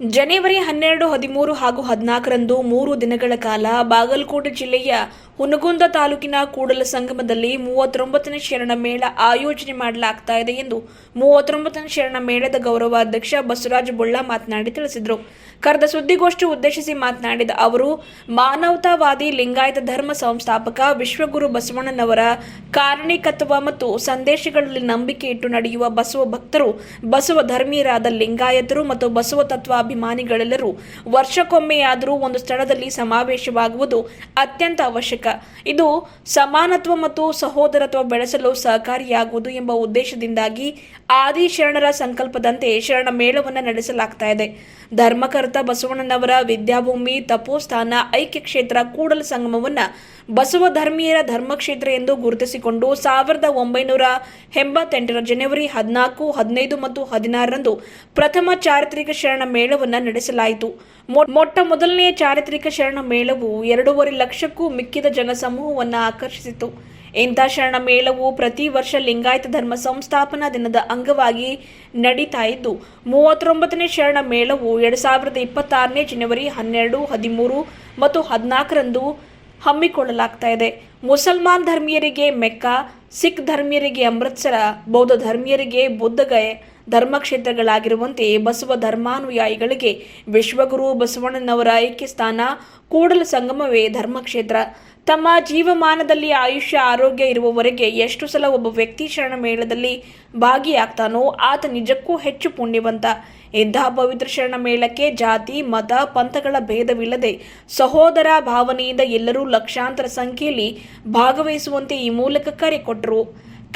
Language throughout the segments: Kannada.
ಜನವರಿ 12, 13 ಹಾಗೂ 14ರಂದು 3 ದಿನಗಳ ಕಾಲ ಬಾಗಲಕೋಟೆ ಜಿಲ್ಲೆಯ ಹುನಗುಂದ ತಾಲೂಕಿನ ಕೂಡಲ ಸಂಗಮದಲ್ಲಿ 39ನೇ ಶರಣ ಮೇಳ ಆಯೋಜನೆ ಮಾಡಲಾಗ್ತಾ ಇದೆ ಎಂದು 39ನೇ ಶರಣ ಮೇಳದ ಗೌರವಾಧ್ಯಕ್ಷ ಬಸವರಾಜ ಬುಳ್ಳ ಮಾತನಾಡಿ ತಿಳಿಸಿದರು. ಕರೆದ ಸುದ್ದಿಗೋಷ್ಠಿ ಉದ್ದೇಶಿಸಿ ಮಾತನಾಡಿದ ಅವರು, ಮಾನವತಾವಾದಿ ಲಿಂಗಾಯತ ಧರ್ಮ ಸಂಸ್ಥಾಪಕ ವಿಶ್ವಗುರು ಬಸವಣ್ಣನವರ ಕಾರಣಿಕತ್ವ ಮತ್ತು ಸಂದೇಶಗಳಲ್ಲಿ ನಂಬಿಕೆ ಇಟ್ಟು ನಡೆಯುವ ಬಸವ ಭಕ್ತರು, ಬಸವ ಧರ್ಮೀಯರಾದ ಲಿಂಗಾಯತರು ಮತ್ತು ಬಸವ ತತ್ವಾಭಿಮಾನಿಗಳೆಲ್ಲರೂ ವರ್ಷಕ್ಕೊಮ್ಮೆಯಾದರೂ ಒಂದು ಸ್ಥಳದಲ್ಲಿ ಸಮಾವೇಶವಾಗುವುದು ಅತ್ಯಂತ ಅವಶ್ಯಕ. ಇದು ಸಮಾನತ್ವ ಮತ್ತು ಸಹೋದರತ್ವ ಬೆಳೆಸಲು ಸಹಕಾರಿಯಾಗುವುದು ಎಂಬ ಉದ್ದೇಶದಿಂದಾಗಿ ಆದಿ ಶರಣರ ಸಂಕಲ್ಪದಂತೆ ಶರಣ ಮೇಳವನ್ನು ನಡೆಸಲಾಗ್ತಾ ಇದೆ. ಧರ್ಮಕರ್ತ ಬಸವಣ್ಣನವರ ವಿದ್ಯಾಭೂಮಿ, ತಪೋಸ್ಥಾನ, ಐಕ್ಯ ಕ್ಷೇತ್ರ ಕೂಡಲ ಸಂಗಮವನ್ನು ಬಸವ ಧರ್ಮೀಯರ ಧರ್ಮಕ್ಷೇತ್ರ ಎಂದು ಗುರುತಿಸಿಕೊಂಡು 1988ರ ಜನವರಿ 14, 15 ಮತ್ತು 16ರಂದು ಪ್ರಥಮ ಚಾರಿತ್ರಿಕ ಶರಣ ಮೇಳವನ್ನು ನಡೆಸಲಾಯಿತು. ಮೊಟ್ಟ ಮೊದಲನೆಯ ಚಾರಿತ್ರಿಕ ಶರಣ ಮೇಳವು 2.5 ಲಕ್ಷಕ್ಕೂ ಮಿಕ್ಕಿದ ಜನಸಮೂಹವನ್ನು ಆಕರ್ಷಿಸಿತು. ಇಂಥ ಶರಣ ಮೇಳವು ಪ್ರತಿ ವರ್ಷ ಲಿಂಗಾಯತ ಧರ್ಮ ಸಂಸ್ಥಾಪನಾ ದಿನದ ಅಂಗವಾಗಿ ನಡೀತಾ ಇದ್ದು, 39ನೇ ಶರಣ ಮೇಳವು 2026ನೇ ಜನವರಿ 12, 13 ಮತ್ತು 14ರಂದು ಹಮ್ಮಿಕೊಳ್ಳಲಾಗ್ತಾ ಇದೆ. ಮುಸಲ್ಮಾನ್ ಧರ್ಮೀಯರಿಗೆ ಮೆಕ್ಕಾ, ಸಿಖ್ ಧರ್ಮೀಯರಿಗೆ ಅಮೃತ್ಸರ, ಬೌದ್ಧ ಧರ್ಮೀಯರಿಗೆ ಬುದ್ಧಗಯೆ ಧರ್ಮಕ್ಷೇತ್ರಗಳಾಗಿರುವಂತೆ ಬಸವ ಧರ್ಮಾನುಯಾಯಿಗಳಿಗೆ ವಿಶ್ವಗುರು ಬಸವಣ್ಣನವರ ಐಕ್ಯ ಸ್ಥಾನ ಕೂಡಲ ಸಂಗಮವೇ ಧರ್ಮಕ್ಷೇತ್ರ. ತಮ್ಮ ಜೀವಮಾನದಲ್ಲಿ ಆಯುಷ್ಯ ಆರೋಗ್ಯ ಇರುವವರೆಗೆ ಎಷ್ಟು ಸಲ ಒಬ್ಬ ವ್ಯಕ್ತಿ ಶರಣ ಮೇಳದಲ್ಲಿ ಭಾಗಿಯಾಗ್ತಾನೋ ಆತ ನಿಜಕ್ಕೂ ಹೆಚ್ಚು ಪುಣ್ಯವಂತ. ಇಂತಹ ಪವಿತ್ರ ಶರಣ ಮೇಳಕ್ಕೆ ಜಾತಿ, ಮತ, ಪಂಥಗಳ ಭೇದವಿಲ್ಲದೆ ಸಹೋದರ ಭಾವನೆಯಿಂದ ಎಲ್ಲರೂ ಲಕ್ಷಾಂತರ ಸಂಖ್ಯೆಯಲ್ಲಿ ಭಾಗವಹಿಸುವಂತೆ ಈ ಮೂಲಕ ಕರೆ ಕೊಟ್ಟರು.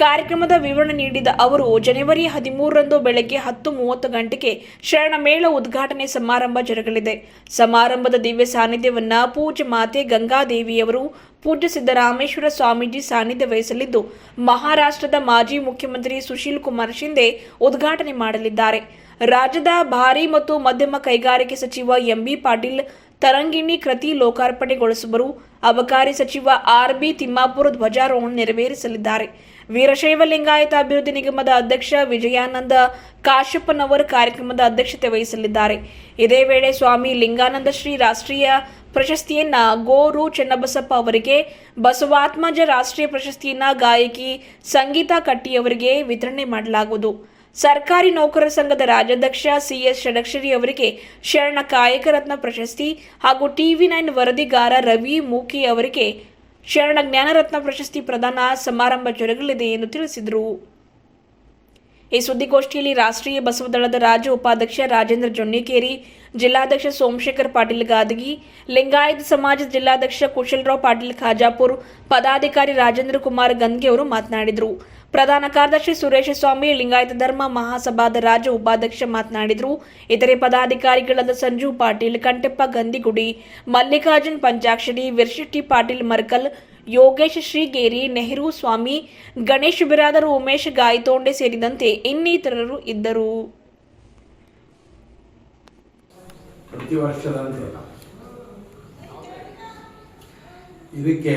ಕಾರ್ಯಕ್ರಮದ ವಿವರಣೆ ನೀಡಿದ ಅವರು, ಜನವರಿ 13ರಂದು ಬೆಳಗ್ಗೆ 10:30 ಗಂಟೆಗೆ ಶರಣ ಮೇಳ ಉದ್ಘಾಟನೆ ಸಮಾರಂಭ ಜರುಗಲಿದೆ. ಸಮಾರಂಭದ ದಿವ್ಯ ಸಾನ್ನಿಧ್ಯವನ್ನು ಪೂಜ್ಯ ಮಾತೆ ಗಂಗಾದೇವಿಯವರು, ಪೂಜ್ಯ ಸಿದ್ದರಾಮೇಶ್ವರ ಸ್ವಾಮೀಜಿ ಸಾನ್ನಿಧ್ಯ ವಹಿಸಲಿದ್ದು, ಮಹಾರಾಷ್ಟ್ರದ ಮಾಜಿ ಮುಖ್ಯಮಂತ್ರಿ ಸುಶೀಲ್ ಕುಮಾರ್ ಶಿಂದೆ ಉದ್ಘಾಟನೆ ಮಾಡಲಿದ್ದಾರೆ. ರಾಜ್ಯದ ಭಾರಿ ಮತ್ತು ಮಧ್ಯಮ ಕೈಗಾರಿಕೆ ಸಚಿವ ಎಂಬಿ ಪಾಟೀಲ್ ತರಂಗಿಣಿ ಕೃತಿ ಲೋಕಾರ್ಪಣೆಗೊಳಿಸುವರು. ಅಬಕಾರಿ ಸಚಿವ ಆರ್.ಬಿ. ತಿಮ್ಮಾಪುರ ಧ್ವಜಾರೋಹಣ ನೆರವೇರಿಸಲಿದ್ದಾರೆ. ವೀರಶೈವ ಲಿಂಗಾಯತ ಅಭಿವೃದ್ಧಿ ನಿಗಮದ ಅಧ್ಯಕ್ಷ ವಿಜಯಾನಂದ ಕಾಶ್ಯಪ್ಪನವರು ಕಾರ್ಯಕ್ರಮದ ಅಧ್ಯಕ್ಷತೆ ವಹಿಸಲಿದ್ದಾರೆ. ಇದೇ ವೇಳೆ ಸ್ವಾಮಿ ಲಿಂಗಾನಂದ ಶ್ರೀ ರಾಷ್ಟ್ರೀಯ ಪ್ರಶಸ್ತಿಯನ್ನ ಗೋರು ಚೆನ್ನಬಸಪ್ಪ ಅವರಿಗೆ, ಬಸವಾತ್ಮಜ ರಾಷ್ಟ್ರೀಯ ಪ್ರಶಸ್ತಿಯನ್ನ ಗಾಯಕಿ ಸಂಗೀತಾ ಕಟ್ಟಿಯವರಿಗೆ ವಿತರಣೆ ಮಾಡಲಾಗುವುದು. ಸರ್ಕಾರಿ ನೌಕರರ ಸಂಘದ ರಾಜ್ಯಾಧ್ಯಕ್ಷ ಸಿ.ಎಸ್. ಷಡಕ್ಷರಿ ಅವರಿಗೆ ಶರಣ ಕಾಯಕ ರತ್ನ ಪ್ರಶಸ್ತಿ ಹಾಗೂ ಟಿವಿ9 ವರದಿಗಾರ ರವಿ ಮೂಕಿ ಅವರಿಗೆ ಶರಣ ಜ್ಞಾನರತ್ನ ಪ್ರಶಸ್ತಿ ಪ್ರದಾನ ಸಮಾರಂಭ ಜರುಗಲಿದೆ ಎಂದು ತಿಳಿಸಿದರು. ಈ ಸುದ್ದಿಗೋಷ್ಠಿಯಲ್ಲಿ ರಾಷ್ಟ್ರೀಯ ಬಸವದಳದ ರಾಜ್ಯ ಉಪಾಧ್ಯಕ್ಷ ರಾಜೇಂದ್ರ ಜೊನ್ನಿಕೇರಿ, ಜಿಲ್ಲಾಧ್ಯಕ್ಷ ಸೋಮಶೇಖರ್ ಪಾಟೀಲ್ ಗಾದಗಿ, ಲಿಂಗಾಯತ ಸಮಾಜದ ಜಿಲ್ಲಾಧ್ಯಕ್ಷ ಕುಶಲರಾವ್ ಪಾಟೀಲ್ ಖಾಜಾಪುರ್, ಪದಾಧಿಕಾರಿ ರಾಜೇಂದ್ರ ಕುಮಾರ್ ಗಂದ್ಗೆ ಅವರು ಮಾತನಾಡಿದರು. ಪ್ರಧಾನ ಕಾರ್ಯದರ್ಶಿ ಸುರೇಶ ಸ್ವಾಮಿ, ಲಿಂಗಾಯತ ಧರ್ಮ ಮಹಾಸಭಾದ ರಾಜ್ಯ ಉಪಾಧ್ಯಕ್ಷ ಮಾತನಾಡಿದರು. ಇತರೆ ಪದಾಧಿಕಾರಿಗಳಾದ ಸಂಜು ಪಾಟೀಲ್, ಕಂಟೆಪ್ಪ ಗಂದಿಗುಡಿ, ಮಲ್ಲಿಕಾರ್ಜುನ್ ಪಂಚಾಕ್ಷರಿ, ವೀರಶೆಟ್ಟಿ ಪಾಟೀಲ್ ಮರ್ಕಲ್, ಯೋಗೇಶ್ ಶ್ರೀಗೇರಿ, ನೆಹರು ಸ್ವಾಮಿ, ಗಣೇಶ್ ಬಿರಾದರ್, ಉಮೇಶ್ ಗಾಯಿತೋಂಡೆ ಸೇರಿದಂತೆ ಇನ್ನಿತರರು ಇದ್ದರು. ಪ್ರತಿ ವರ್ಷದಂತೆ ಇದಕ್ಕೆ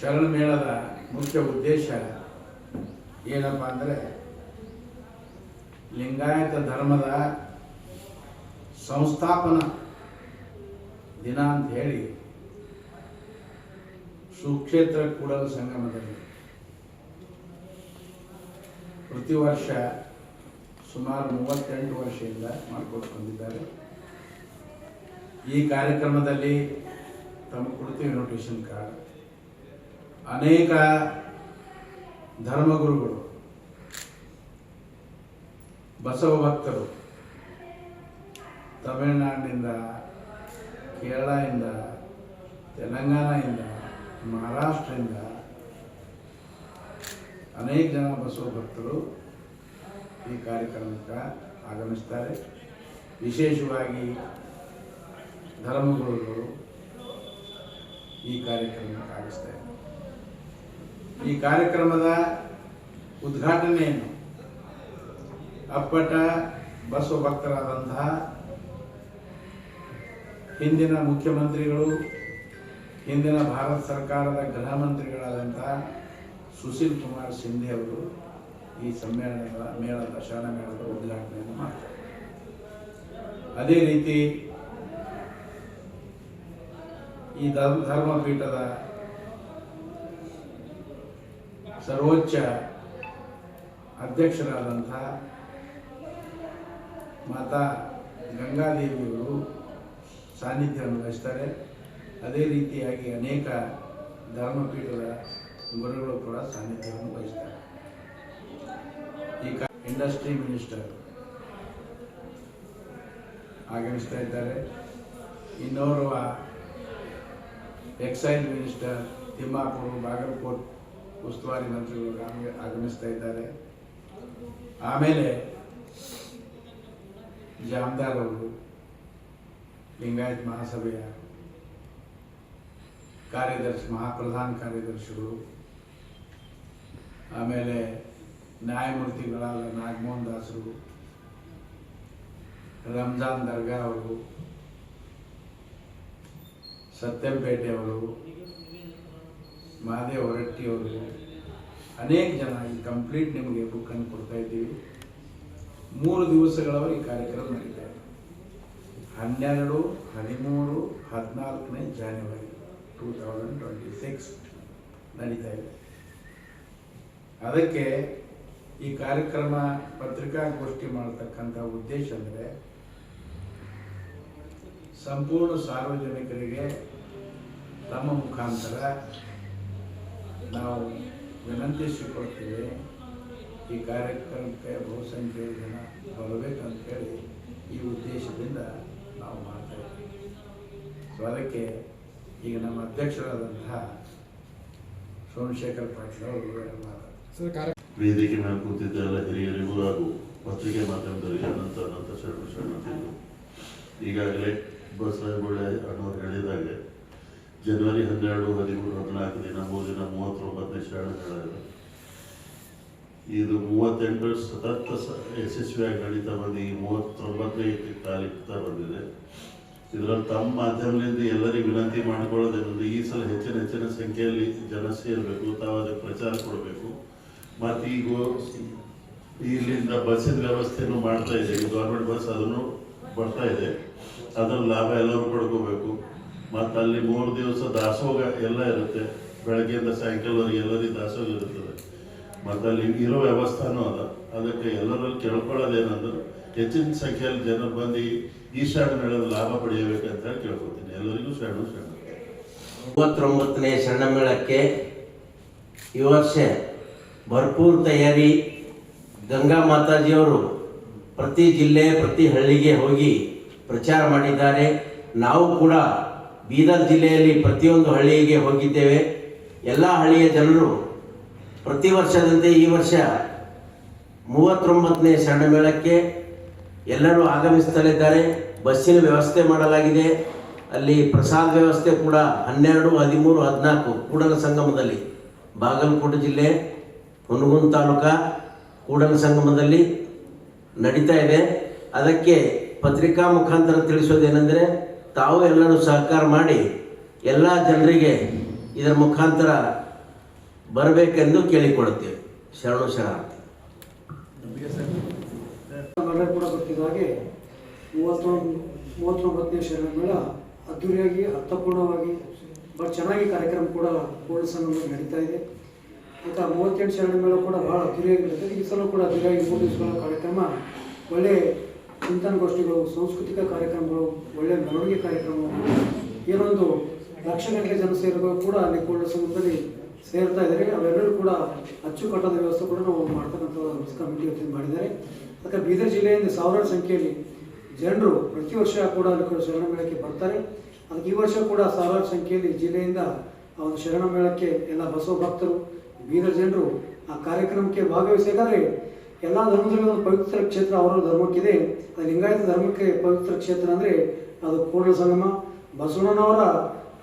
ಶರಣ ಮೇಳದ ಮುಖ್ಯ ಉದ್ದೇಶ ಏನಪ್ಪ ಅಂದರೆ, ಲಿಂಗಾಯತ ಧರ್ಮದ ಸಂಸ್ಥಾಪನಾ ದಿನ ಅಂತ ಹೇಳಿ ಸುಕ್ಷೇತ್ರ ಕೂಡಲ ಸಂಗಮದಲ್ಲಿ ಪ್ರತಿ ವರ್ಷ ಸುಮಾರು 38 ವರ್ಷದಿಂದ ಮಾಡಿಕೊಂಡು ಬಂದಿದ್ದಾರೆ. ಈ ಕಾರ್ಯಕ್ರಮದಲ್ಲಿ ತಮ್ಮ ಕುರಿತು ಇನ್ವಿಟೇಷನ್ ಕಾರ್ಡ್, ಅನೇಕ ಧರ್ಮಗುರುಗಳು, ಬಸವ ಭಕ್ತರು ತಮಿಳುನಾಡಿನಿಂದ, ಕೇರಳದಿಂದ, ತೆಲಂಗಾಣದಿಂದ, ಮಹಾರಾಷ್ಟ್ರದಿಂದ ಅನೇಕ ಜನ ಬಸವ ಭಕ್ತರು ಈ ಕಾರ್ಯಕ್ರಮಕ್ಕೆ ಆಗಮಿಸ್ತಾರೆ. ವಿಶೇಷವಾಗಿ ಧರ್ಮಗುರುಗಳು ಈ ಕಾರ್ಯಕ್ರಮಕ್ಕೆ ಆಗಮಿಸ್ತಾರೆ. ಈ ಕಾರ್ಯಕ್ರಮದ ಉದ್ಘಾಟನೆಯನ್ನು ಅಪ್ಪಟ ಬಸವ ಭಕ್ತರಾದಂತಹ ಹಿಂದಿನ ಮುಖ್ಯಮಂತ್ರಿಗಳು, ಹಿಂದಿನ ಭಾರತ ಸರ್ಕಾರದ ಗೃಹ ಮಂತ್ರಿಗಳಾದಂತಹ ಸುಶೀಲ್ ಕುಮಾರ್ ಶಿಂದೆ ಅವರು ಈ ಮೇಳದ ಶರಣ ಮೇಳದ ಉದ್ಘಾಟನೆಯನ್ನು ಮಾಡ್ತಾರೆ. ಅದೇ ರೀತಿ ಈ ಧರ್ಮಪೀಠದ ಸರ್ವೋಚ್ಚ ಅಧ್ಯಕ್ಷರಾದಂಥ ಮಾತಾ ಗಂಗಾದೇವಿಯವರು ಸಾನ್ನಿಧ್ಯವನ್ನು ವಹಿಸ್ತಾರೆ. ಅದೇ ರೀತಿಯಾಗಿ ಅನೇಕ ಧರ್ಮಪೀಠದ ಗುರುಗಳು ಕೂಡ ಸಾನ್ನಿಧ್ಯವನ್ನು ವಹಿಸ್ತಾರೆ. ಈಗ ಇಂಡಸ್ಟ್ರಿ ಮಿನಿಸ್ಟರ್ ಆಗಮಿಸ್ತಾ ಇದ್ದಾರೆ. ಇನ್ನೋರ್ವ ಎಕ್ಸೈಸ್ ಮಿನಿಸ್ಟರ್ ತಿಮ್ಮಾಪುರ ಬಾಗಲಕೋಟ್ ಉಸ್ತುವಾರಿ ಮಂತ್ರಿಗಳು ಆಗಮಿಸ್ತಾ ಇದ್ದಾರೆ. ಆಮೇಲೆ ಜಾಮದಾರ್ ಅವರು, ಲಿಂಗಾಯತ್ ಮಹಾಸಭೆಯ ಪ್ರಧಾನ ಕಾರ್ಯದರ್ಶಿಗಳು, ಆಮೇಲೆ ನ್ಯಾಯಮೂರ್ತಿಗಳಾದ ನಾಗಮೋಹನ್ ದಾಸರು, ರಂಜಾನ್ ದರ್ಗಾ ಅವರು, ಸತ್ಯಂಪೇಟೆ ಅವರು, ಮಹಾದೇವ್ ಹೊರಟ್ಟಿ ಅವರು, ಅನೇಕ ಜನ ಈ ಕಂಪ್ಲೀಟ್ ನಿಮಗೆ ಬುಕ್ಕನ್ನು ಕೊಡ್ತಾ ಇದ್ದೀವಿ. 3 ದಿವಸಗಳವರೆಗೆ ಈ ಕಾರ್ಯಕ್ರಮ ನಡೀತಾ ಇದೆ. 12, 13, 14ನೇ ಜಾನ್ವರಿ 2026 ನಡೀತಾ ಇದೆ. ಅದಕ್ಕೆ ಈ ಕಾರ್ಯಕ್ರಮ ಪತ್ರಿಕಾಗೋಷ್ಠಿ ಮಾಡತಕ್ಕಂಥ ಉದ್ದೇಶ ಅಂದರೆ ಸಂಪೂರ್ಣ ಸಾರ್ವಜನಿಕರಿಗೆ ತಮ್ಮ ಮುಖಾಂತರ ನಾವು ವಿನಂತಿಸಿಕೊಳ್ತೀವಿ. ಈ ಕಾರ್ಯಕ್ರಮಕ್ಕೆ ಬಹುಸಂಖ್ಯೆಯ ಜನ ಬರಬೇಕಂತೇಳಿ ಈ ಉದ್ದೇಶದಿಂದ ನಾವು ಮಾಡ್ತಾ ಇದ್ದೀವಿ. ಸೊ ಅದಕ್ಕೆ ಈಗ ನಮ್ಮ ಅಧ್ಯಕ್ಷರಾದಂತಹ ಸೋಮಶೇಖರ್ ಪಾಟೀಲ್ ಅವರು ಮಾತಾಡ್ತಾರೆ. ವೇದಿಕೆ ಮೇಲೆ ಕೂತಿದ್ದ ಎಲ್ಲ ಹಿರಿಯರಿಗೂ ಹಾಗೂ ಪತ್ರಿಕೆ ಮಾಧ್ಯಮದವರಿಗೆ ಅನಂತ ಶರಣರು. ಈಗಾಗಲೇ ಬಸವರಾಜ ಅಣ್ಣವರು ಹೇಳಿದಾಗೆ ಜನವರಿ 12, 13, 14 ದಿನ 3 ದಿನ 39ನೇ ಶರಣ ಮೇಳ ಇದೆ. ಇದು 38 ಸತತ ಯಶಸ್ವಿಯಾಗಿ ನಡೀತಾ ಬಂದು ಈ 39ನೇ ತಾರೀಕು ಬಂದಿದೆ. ಇದರಲ್ಲಿ ತಮ್ಮ ಮಾಧ್ಯಮದಿಂದ ಎಲ್ಲರಿಗೂ ವಿನಂತಿ ಮಾಡಿಕೊಳ್ಳೋದೇನೆಂದ್ರೆ ಈ ಸಲ ಹೆಚ್ಚಿನ ಸಂಖ್ಯೆಯಲ್ಲಿ ಜನ ಸೇರಬೇಕು, ತಾವು ಅದಕ್ಕೆ ಪ್ರಚಾರ ಕೊಡಬೇಕು. ಮತ್ತು ಈಗ ಇಲ್ಲಿಂದ ಬಸ್ಸಿನ ವ್ಯವಸ್ಥೆನೂ ಮಾಡ್ತಾ ಇದೆ. ಈಗ ಗೌರ್ಮೆಂಟ್ ಬಸ್ ಅದನ್ನು ಬರ್ತಾ ಇದೆ. ಅದರ ಲಾಭ ಎಲ್ಲರೂ ಪಡ್ಕೋಬೇಕು. ಮತ್ತು ಅಲ್ಲಿ 3 ದಿವಸ ದಾಸೋಹ ಎಲ್ಲ ಇರುತ್ತೆ. ಬೆಳಗ್ಗೆಯಿಂದ ಸಾಯಂಕಾಲವರೆಗೆ ಎಲ್ಲರಿಗೂ ದಾಸೋಹ ಇರುತ್ತದೆ. ಮತ್ತು ಅಲ್ಲಿ ಇರೋ ವ್ಯವಸ್ಥಾನೂ ಅದ. ಅದಕ್ಕೆ ಎಲ್ಲರಲ್ಲಿ ಕೇಳ್ಕೊಳ್ಳೋದೇನಂದ್ರೆ ಹೆಚ್ಚಿನ ಸಂಖ್ಯೆಯಲ್ಲಿ ಜನರು ಬಂದು ಈ ಶರಣ ಮೇಳದ ಲಾಭ ಪಡೆಯಬೇಕಂತ ಹೇಳಿ ಕೇಳ್ಕೊತೀನಿ. ಎಲ್ಲರಿಗೂ ಶರಣ 39ನೇ ಶರಣ ಮೇಳಕ್ಕೆ ಈ ವರ್ಷ ಭರ್ಪೂರ್ ತಯಾರಿ. ಗಂಗಾ ಮಾತಾಜಿಯವರು ಪ್ರತಿ ಜಿಲ್ಲೆ ಪ್ರತಿ ಹಳ್ಳಿಗೆ ಹೋಗಿ ಪ್ರಚಾರ ಮಾಡಿದ್ದಾರೆ. ನಾವು ಕೂಡ ಬೀದರ್ ಜಿಲ್ಲೆಯಲ್ಲಿ ಪ್ರತಿಯೊಂದು ಹಳ್ಳಿಗೆ ಹೋಗಿದ್ದೇವೆ. ಎಲ್ಲ ಹಳ್ಳಿಯ ಜನರು ಪ್ರತಿ ವರ್ಷದಂತೆ ಈ ವರ್ಷ 39ನೇ ಶರಣ ಮೇಳಕ್ಕೆ ಎಲ್ಲರೂ ಆಗಮಿಸುತ್ತಲಿದ್ದಾರೆ. ಬಸ್ಸಿನ ವ್ಯವಸ್ಥೆ ಮಾಡಲಾಗಿದೆ. ಅಲ್ಲಿ ಪ್ರಸಾದ ವ್ಯವಸ್ಥೆ ಕೂಡ 12, 13, 14 ಕೂಡಲ ಸಂಗಮದಲ್ಲಿ ಬಾಗಲಕೋಟೆ ಜಿಲ್ಲೆ ಹುನಗುಂದ ತಾಲೂಕಾ ಕೂಡಲ ಸಂಗಮದಲ್ಲಿ ನಡೀತಾ ಇದೆ. ಅದಕ್ಕೆ ಪತ್ರಿಕಾ ಮುಖಾಂತರ ತಿಳಿಸೋದೇನೆಂದರೆ ತಾವು ಎಲ್ಲರೂ ಸಹಕಾರ ಮಾಡಿ ಎಲ್ಲ ಜನರಿಗೆ ಇದರ ಮುಖಾಂತರ ಬರಬೇಕೆಂದು ಕೇಳಿಕೊಳ್ಳುತ್ತೇವೆ. ಶರಣಾರ್ಥಿ. ಕೂಡ ಗೊತ್ತಿದ್ದ ಹಾಗೆ 39ನೇ ಶರಣ ಮೇಳ ಅದ್ದೂರಿಯಾಗಿ ಅರ್ಥಪೂರ್ಣವಾಗಿ ಭಾಳ ಚೆನ್ನಾಗಿ ಕಾರ್ಯಕ್ರಮ ಕೂಡ ಕೂಡಲ ಸಂಗಮದಲ್ಲಿ ನಡೀತಾ ಇದೆ. ಮತ್ತು 38 ಶರಣ ಮೇಳ ಕೂಡ ಭಾಳ ಅದ್ದೂರಿಯಾಗಿ ನಡೀತದೆ. ಈ ಸಲ ಕೂಡ ಅದ್ದೂರಿಯಾಗಿ 3 ದಿವಸಗಳ ಕಾರ್ಯಕ್ರಮ, ಒಳ್ಳೆ ಚಿಂತನಗೋಷ್ಠಿಗಳು, ಸಾಂಸ್ಕೃತಿಕ ಕಾರ್ಯಕ್ರಮಗಳು, ಒಳ್ಳೆಯ ಮೆರವಣಿಗೆ ಕಾರ್ಯಕ್ರಮಗಳು, ಏನೊಂದು ಲಕ್ಷಗಟ್ಟಲೆ ಜನ ಸೇರಿಗಳು ಕೂಡ ಅಲ್ಲಿ ಕೂಡಲ ಸಂಗಮದಲ್ಲಿ ಸೇರ್ತಾ ಇದ್ದಾರೆ. ಅವೆಲ್ಲರೂ ಕೂಡ ಅಚ್ಚುಕಟ್ಟಾದ ವ್ಯವಸ್ಥೆ ಕೂಡ ನಾವು ಮಾಡ್ತಕ್ಕಂಥ ಕಮಿಟಿ ವತಿಯಿಂದ ಮಾಡಿದ್ದಾರೆ. ಅದಕ್ಕೆ ಬೀದರ್ ಜಿಲ್ಲೆಯಿಂದ ಸಾವಿರಾರು ಸಂಖ್ಯೆಯಲ್ಲಿ ಜನರು ಪ್ರತಿ ವರ್ಷ ಕೂಡ ಅಲ್ಲಿ ಕೂಡ ಶರಣ ಮೇಳಕ್ಕೆ ಬರ್ತಾರೆ. ಅದಕ್ಕೆ ಈ ವರ್ಷ ಕೂಡ ಸಾವಿರಾರು ಸಂಖ್ಯೆಯಲ್ಲಿ ಜಿಲ್ಲೆಯಿಂದ ಆ ಒಂದು ಶರಣ ಮೇಳಕ್ಕೆ ಎಲ್ಲ ಬಸವ ಭಕ್ತರು, ಬೀದರ್ ಜನರು ಆ ಕಾರ್ಯಕ್ರಮಕ್ಕೆ ಭಾಗವಹಿಸಬೇಕಾದ್ರೆ ಎಲ್ಲ ಧರ್ಮದಲ್ಲಿ ಒಂದು ಪವಿತ್ರ ಕ್ಷೇತ್ರ ಅವರ ಧರ್ಮಕ್ಕಿದೆ. ಅದು ಲಿಂಗಾಯತ ಧರ್ಮಕ್ಕೆ ಪವಿತ್ರ ಕ್ಷೇತ್ರ ಅಂದರೆ ಅದು ಕೂಡಲ ಸಂಗಮ. ಬಸವಣ್ಣನವರ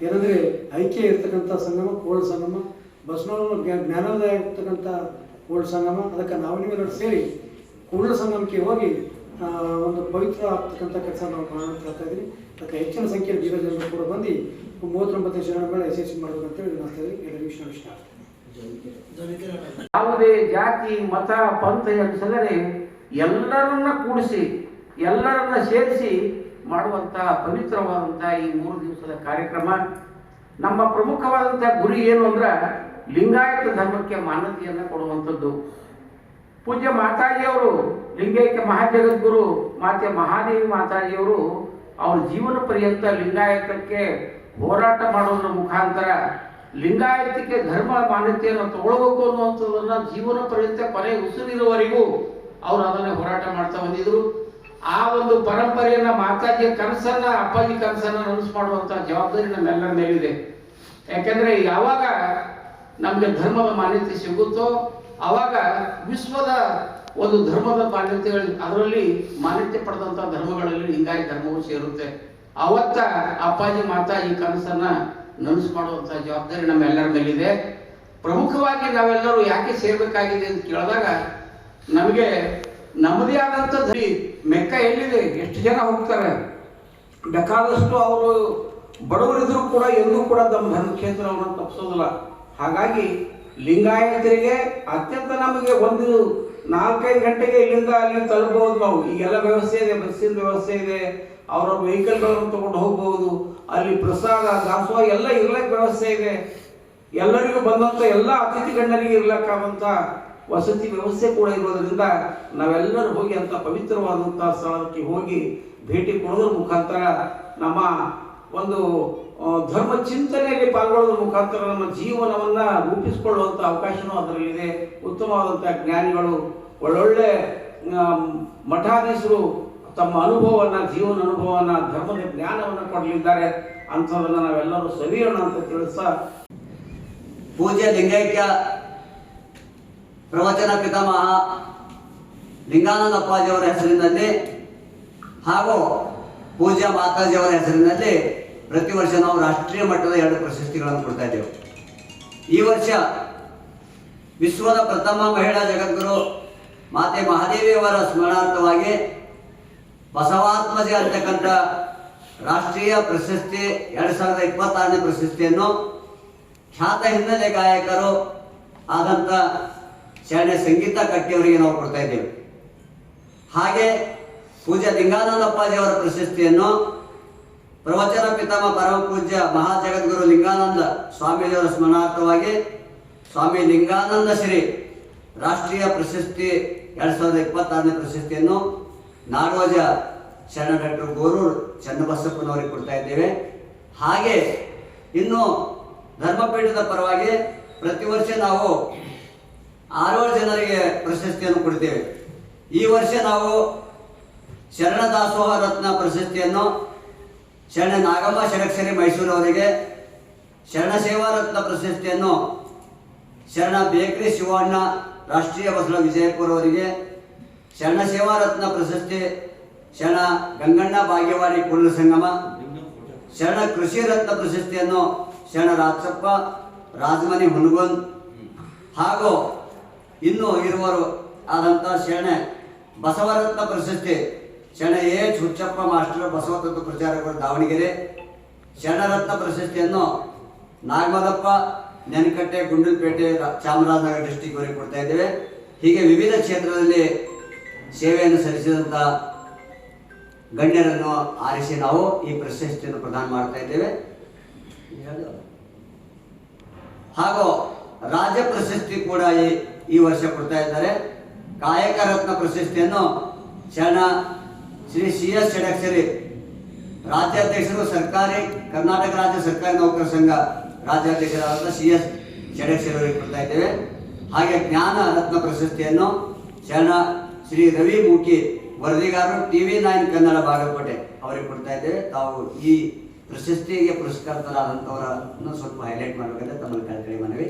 ಏನಂದರೆ ಐಕ್ಯ ಇರ್ತಕ್ಕಂಥ ಸಂಗಮ ಕೂಡಲ ಸಂಗಮ. ಬಸವಣ್ಣನ ಜ್ಞಾನೋದಯ ಇರ್ತಕ್ಕಂಥ ಕೂಡಲ ಸಂಗಮ. ಅದಕ್ಕೆ ನಾವು ನೀವೆಲ್ಲರೂ ಸೇರಿ ಕೂಡಲ ಸಂಗಮಕ್ಕೆ ಹೋಗಿ ಒಂದು ಪವಿತ್ರ ಆಗ್ತಕ್ಕಂಥ ಕೆಲಸ ನಾವು ಮಾಡ್ತಾ ಇದ್ದೀವಿ. ಅದಕ್ಕೆ ಹೆಚ್ಚಿನ ಸಂಖ್ಯೆಯಲ್ಲಿ ಬೀದರ್ ಜನರು ಕೂಡ ಬಂದು 39ನೇ ಶರಣ ಮೇಳ ಯಶಸ್ವಿ ಮಾಡಬೇಕಂತೇಳಿ ಮಾಡ್ತಾ ಇದ್ದೀವಿ. ಎಲ್ಲರಿಗೂ ಇಷ್ಟ. ಯಾವುದೇ ಜಾತಿ ಮತ ಪಂಥ ಎನಿಸದರೆ ಎಲ್ಲರನ್ನ ಕೂಡಿಸಿ ಎಲ್ಲರನ್ನ ಸೇರಿಸಿ ಮಾಡುವಂಥ ಪವಿತ್ರವಾದಂಥ ಈ 3 ದಿವಸದ ಕಾರ್ಯಕ್ರಮ. ನಮ್ಮ ಪ್ರಮುಖವಾದಂಥ ಗುರಿ ಏನು ಅಂದ್ರೆ ಲಿಂಗಾಯತ ಧರ್ಮಕ್ಕೆ ಮಾನ್ಯತೆಯನ್ನು ಕೊಡುವಂಥದ್ದು. ಪೂಜ್ಯ ಮಾತಾಜಿಯವರು ಲಿಂಗೈಕ್ಯ ಮಹಾಜಗದ್ಗುರು ಮಾತೆ ಮಹಾದೇವಿ ಮಾತಾಜಿಯವರು ಅವ್ರ ಜೀವನ ಪರ್ಯಂತ ಲಿಂಗಾಯತಕ್ಕೆ ಹೋರಾಟ ಮಾಡೋದ್ರ ಮುಖಾಂತರ ಲಿಂಗಾಯತಕ್ಕೆ ಧರ್ಮ ಮಾನ್ಯತೆಯನ್ನು ತಗೊಳ್ಬೇಕು ಅನ್ನುವಂಥದ್ದನ್ನ ಜೀವನ ಪರ್ಯಂತ ಕೊನೆ ಉಸಿರಿರುವವರೆಗೂ ಅವರು ಅದನ್ನೇ ಹೋರಾಟ ಮಾಡ್ತಾ ಬಂದಿದ್ರು. ಆ ಒಂದು ಪರಂಪರೆಯನ್ನ ಮಾತಾಜಿಯ ಕನಸನ್ನ ಅಪ್ಪಾಜಿ ಕನಸನ್ನ ನನಸು ಮಾಡುವಂತ ಜವಾಬ್ದಾರಿ ನಮ್ಮೆಲ್ಲರ ಮೇಲಿದೆ. ಯಾಕೆಂದ್ರೆ ಯಾವಾಗ ನಮ್ಗೆ ಧರ್ಮದ ಮಾನ್ಯತೆ ಸಿಗುತ್ತೋ ಆವಾಗ ವಿಶ್ವದ ಒಂದು ಧರ್ಮದ ಮಾನ್ಯತೆಗಳು ಅದರಲ್ಲಿ ಮಾನ್ಯತೆ ಪಡೆದಂತ ಧರ್ಮಗಳಲ್ಲಿ ಲಿಂಗಾಯತ ಧರ್ಮವು ಸೇರುತ್ತೆ. ಅವತ್ತ ಅಪ್ಪಾಜಿ ಮಾತಾಜಿ ಕನಸನ್ನ ನನಸು ಮಾಡುವಂತ ಜವಾಬ್ದಾರಿ ನಮ್ಮೆಲ್ಲರ ಮೇಲಿದೆ. ಪ್ರಮುಖವಾಗಿ ನಾವೆಲ್ಲರೂ ಯಾಕೆ ಸೇರ್ಬೇಕಾಗಿದೆ ಅಂತ ಕೇಳಿದಾಗ ನಮಗೆ ನಮ್ಮದೇ ಆದಂಥ ಮೆಕ್ಕ ಎಲ್ಲಿದೆ, ಎಷ್ಟು ಜನ ಹೋಗ್ತಾರೆ, ಬೇಕಾದಷ್ಟು ಅವರು ಬಡವರಿದ್ರು ಕೂಡ ಎಂದೂ ಕೂಡ ನಮ್ಮ ಧರ್ಮಕ್ಷೇತ್ರವನ್ನು ತಪ್ಪಿಸೋದಿಲ್ಲ. ಹಾಗಾಗಿ ಲಿಂಗಾಯತರಿಗೆ ಅತ್ಯಂತ ನಮಗೆ ಒಂದು 4-5 ಗಂಟೆಗೆ ಇಲ್ಲಿಂದ ಅಲ್ಲಿ ತಲುಪಬಹುದು. ನಾವು ಈಗೆಲ್ಲ ವ್ಯವಸ್ಥೆ ಇದೆ, ಬಸ್ಸಿನ ವ್ಯವಸ್ಥೆ ಇದೆ, ಅವರ ವೆಹಿಕಲ್ಗಳನ್ನು ತಗೊಂಡು ಹೋಗ್ಬಹುದು. ಅಲ್ಲಿ ಪ್ರಸಾದ ದಾಸೋಹ ಎಲ್ಲ ಇರ್ಲಕ್ಕೆ ವ್ಯವಸ್ಥೆ ಇದೆ. ಎಲ್ಲರಿಗೂ ಬಂದಂಥ ಎಲ್ಲ ಅತಿಥಿ ಗಣ್ಯರಿಗೆ ಇರ್ಲಕ್ಕಾದಂಥ ವಸತಿ ವ್ಯವಸ್ಥೆ ಕೂಡ ಇರೋದ್ರಿಂದ ನಾವೆಲ್ಲರೂ ಹೋಗಿ ಅಂತ ಪವಿತ್ರವಾದಂಥ ಸ್ಥಳಕ್ಕೆ ಹೋಗಿ ಭೇಟಿ ಕೊಡೋದ್ರ ಮುಖಾಂತರ ನಮ್ಮ ಒಂದು ಧರ್ಮ ಚಿಂತನೆಯಲ್ಲಿ ಪಾಲ್ಗೊಳ್ಳೋದ್ರ ಮುಖಾಂತರ ನಮ್ಮ ಜೀವನವನ್ನ ರೂಪಿಸಿಕೊಳ್ಳುವಂಥ ಅವಕಾಶನೂ ಅದರಲ್ಲಿದೆ. ಉತ್ತಮವಾದಂಥ ಜ್ಞಾನಿಗಳು ಒಳ್ಳೊಳ್ಳೆ ಮಠಾಧೀಶರು ತಮ್ಮ ಅನುಭವವನ್ನು, ಜೀವನ ಅನುಭವವನ್ನು, ಧರ್ಮದ ಜ್ಞಾನವನ್ನು ಕೊಡಲಿದ್ದಾರೆ. ಅಂಥದನ್ನು ನಾವೆಲ್ಲರೂ ಸವಿಯೋಣ ಅಂತ ತಿಳಿಸ್ತಾ, ಪೂಜ್ಯ ಲಿಂಗೈಕ್ಯ ಪ್ರವಚನ ಪಿತಾಮಹ ಲಿಂಗಾನಂದ ಅಪ್ಪಾಜಿಯವರ ಹೆಸರಿನಲ್ಲಿ ಹಾಗೂ ಪೂಜ್ಯ ಮಾತಾಜಿಯವರ ಹೆಸರಿನಲ್ಲಿ ಪ್ರತಿ ವರ್ಷ ನಾವು ರಾಷ್ಟ್ರೀಯ ಮಟ್ಟದ 2 ಪ್ರಶಸ್ತಿಗಳನ್ನು ಕೊಡ್ತಾ ಇದ್ದೇವೆ. ಈ ವರ್ಷ ವಿಶ್ವದ ಪ್ರಥಮ ಮಹಿಳಾ ಜಗದ್ಗುರು ಮಾತೆ ಮಹಾದೇವಿಯವರ ಸ್ಮರಣಾರ್ಥವಾಗಿ ಬಸವಾತ್ಮಜ ಅಂತಕ್ಕಂಥ ರಾಷ್ಟ್ರೀಯ ಪ್ರಶಸ್ತಿ 2026ನೇ ಪ್ರಶಸ್ತಿಯನ್ನು ಖ್ಯಾತ ಹಿನ್ನೆಲೆ ಗಾಯಕರು ಆದಂಥ ಶರಣ್ಯ ಸಂಗೀತ ಕಟ್ಟಿಯವರಿಗೆ ನಾವು ಕೊಡ್ತಾ ಇದ್ದೇವೆ. ಹಾಗೆ ಪೂಜ್ಯ ಲಿಂಗಾನಂದ ಅಪ್ಪಾಜಿಯವರ ಪ್ರಶಸ್ತಿಯನ್ನು ಪ್ರವಚನ ಪಿತಾಮಹ ಪರಮ ಪೂಜ್ಯ ಮಹಾಜಗದ್ಗುರು ಲಿಂಗಾನಂದ ಸ್ವಾಮೀಜಿಯವರ ಸ್ಮರಣಾರ್ಥವಾಗಿ ಸ್ವಾಮಿ ಲಿಂಗಾನಂದ ಶ್ರೀ ರಾಷ್ಟ್ರೀಯ ಪ್ರಶಸ್ತಿ 2026ನೇ ಪ್ರಶಸ್ತಿಯನ್ನು ನಾಡೋಜ ಶರಣ ಡಾಕ್ಟರ್ ಗೋರೂರು ಚನ್ನಬಸಪ್ಪನವರಿಗೆ ಕೊಡ್ತಾ ಇದ್ದೇವೆ. ಹಾಗೆ ಇನ್ನು ಧರ್ಮಪೀಠದ ಪರವಾಗಿ ಪ್ರತಿ ವರ್ಷ ನಾವು 6 ಜನರಿಗೆ ಪ್ರಶಸ್ತಿಯನ್ನು ಕೊಡ್ತೇವೆ. ಈ ವರ್ಷ ನಾವು ಶರಣ ದಾಸೋಹ ರತ್ನ ಪ್ರಶಸ್ತಿಯನ್ನು ಶರಣ ನಾಗಮ್ಮ ಷಡಕ್ಷರಿ ಮೈಸೂರವರಿಗೆ, ಶರಣ ಸೇವಾ ರತ್ನ ಪ್ರಶಸ್ತಿಯನ್ನು ಶರಣ ಬೇಕ್ರಿ ಶಿವಣ್ಣ ರಾಷ್ಟ್ರೀಯ ಬಸವ ವಿಜಯಪುರ ಅವರಿಗೆ, ಶರಣ ಸೇವಾ ರತ್ನ ಪ್ರಶಸ್ತಿ ಶರಣ ಗಂಗಣ್ಣ ಭಾಗ್ಯವಾಡಿ ಕುರುಲ ಸಂಗಮ, ಶರಣ ಕೃಷಿ ರತ್ನ ಪ್ರಶಸ್ತಿಯನ್ನು ಶರಣ ರಾಜಪ್ಪ ರಾಜಮನಿ ಹುನಗುಂದ್ ಹಾಗೂ ಇನ್ನು ಇರುವರು ಆದಂಥ ಶರಣ ಬಸವರತ್ನ ಪ್ರಶಸ್ತಿ ಶರಣ ಎಚ್ ಹುಚ್ಚಪ್ಪ ಮಾಸ್ಟರ್ ಬಸವತತ್ವ ಪ್ರಚಾರಕರು ದಾವಣಗೆರೆ, ಶರಣರತ್ನ ಪ್ರಶಸ್ತಿಯನ್ನು ನಾಗಮದಪ್ಪ ನೆನಕಟ್ಟೆ ಗುಂಡಲಪೇಟೆ ಚಾಮರಾಜನಗರ ಡಿಸ್ಟಿಕ್ ಅವರಿಗೆ ಕೊಡ್ತಾ ಇದ್ದೇವೆ. ಹೀಗೆ ವಿವಿಧ ಕ್ಷೇತ್ರದಲ್ಲಿ ಸೇವೆಯನ್ನು ಸಲ್ಲಿಸಿದಂಥ ಗಣ್ಯರನ್ನು ಆರಿಸಿ ನಾವು ಈ ಪ್ರಶಸ್ತಿಯನ್ನು ಪ್ರದಾನ ಮಾಡ್ತಾ ಇದ್ದೇವೆ. ಹಾಗೂ ರಾಜ್ಯ ಪ್ರಶಸ್ತಿ ಕೂಡ ಈ ವರ್ಷ ಕೊಡ್ತಾ ಇದ್ದಾರೆ. ಕಾಯಕ ರತ್ನ ಪ್ರಶಸ್ತಿಯನ್ನು ಶರಣ ಶ್ರೀ CS ಷಡಕ್ಷರಿ ರಾಜ್ಯಾಧ್ಯಕ್ಷರು ಸರ್ಕಾರಿ ಕರ್ನಾಟಕ ರಾಜ್ಯ ಸರ್ಕಾರಿ ನೌಕರ ಸಂಘ ರಾಜ್ಯಾಧ್ಯಕ್ಷರಾದ CS ಷಡಕ್ಷರಿ ಅವರಿಗೆ ಕೊಡ್ತಾ ಇದ್ದೇವೆ. ಹಾಗೆ ಜ್ಞಾನ ರತ್ನ ಪ್ರಶಸ್ತಿಯನ್ನು ಶರಣ ಶ್ರೀ ರವಿ ಮೂಕಿ ವರದಿಗಾರರು TV9 ಕನ್ನಡ ಬಾಗಲಕೋಟೆ ಅವರಿಗೆ ಕೊಡ್ತಾ ಇದ್ದೇವೆ. ತಾವು ಈ ಪ್ರಶಸ್ತಿಗೆ ಪುರಸ್ಕೃತರಾದಂಥವರನ್ನು ಸ್ವಲ್ಪ ಹೈಲೈಟ್ ಮಾಡಬೇಕಂದ್ರೆ ತಮ್ಮಲ್ಲಿ ಕಳಕಳಿ ಮನವಿ.